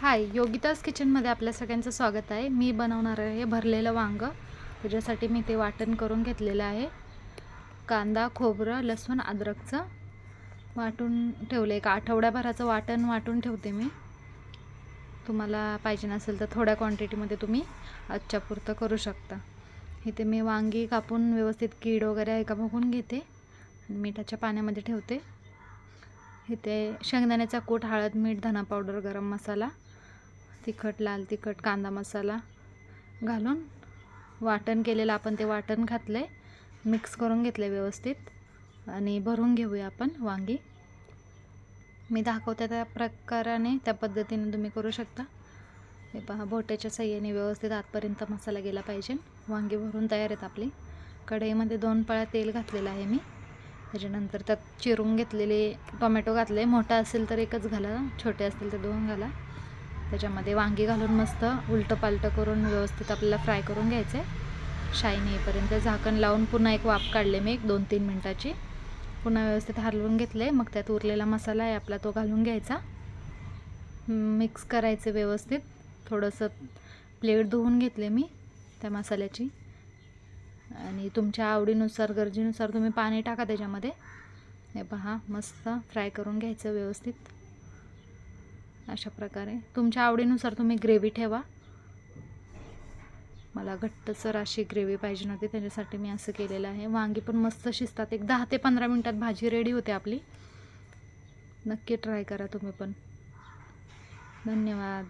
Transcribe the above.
हाय, योगिताज किचनमध्ये आपल्या सगळ्यांचं स्वागत आहे. मी बनवणार आहे भरलेलं वांगं. त्याच्यासाठी मी ते वाटण करून घेतलेलं आहे. कांदा, खोबरं, लसूण, अद्रकचं वाटून ठेवलं. एक आठवड्याभराचं वाटण वाटून ठेवते मी. तुम्हाला पाहिजे नसेल तर थोड्या क्वांटिटीमध्ये तुम्ही आजच्या पुरतं करू शकता. इथे मी वांगी कापून व्यवस्थित कीड वगैरे आहे का बघून घेते आणि मिठाच्या पाण्यामध्ये ठेवते. इथे शेंगदाण्याचा कूट, हळद, मीठ, धना पावडर, गरम मसाला, तिखट, लाल तिखट, कांदा मसाला घालून वाटण केलेलं आपण ते वाटण घातलं आहे. मिक्स करून घेतलं व्यवस्थित आणि भरून घेऊया आपण वांगी. मी दाखवते त्या प्रकाराने, त्या पद्धतीने तुम्ही करू शकता. हे पहा, बोटाच्या साह्याने व्यवस्थित आतपर्यंत मसाला गेला पाहिजे. वांगी भरून तयार आहेत आपली. कढईमध्ये 2 पळ्या तेल घातलेलं आहे मी. त्याच्यानंतर त्यात चिरून घेतलेले टोमॅटो घातले. मोठा असेल तर एकच घाला, छोटे असतील तर 2 घाला. त्याच्यामध्ये वांगी घालून मस्त उलटं पालटं करून व्यवस्थित आपल्याला फ्राय करून घ्यायचं आहे. शाईन येईपर्यंत झाकण लावून पुन्हा एक वाफ काढले मी 1-2-3 मिनटाची. पुन्हा व्यवस्थित हलवून घेतले. मग त्यात उरलेला मसाला आहे आपला तो घालून घ्यायचा. मिक्स करायचे व्यवस्थित. थोडंसं प्लेट धुवून घेतले मी त्या मसाल्याची. आणि तुमच्या आवडीनुसार, गरजेनुसार तुम्ही पाणी टाका त्याच्यामध्ये. हे पहा, मस्त फ्राय करून घ्यायचं व्यवस्थित. अशा प्रकारे तुमच्या आवडीनुसार तुम्ही ग्रेव्ही ठेवा. मला घट्टसर अशी ग्रेव्ही पाहिजे नव्हती, त्याच्यासाठी मी असं केलेलं आहे. वांगी पण मस्त शिजतात. एक 10 ते 15 मिनटात भाजी रेडी होते आपली. नक्की ट्राय करा तुम्ही पण. धन्यवाद.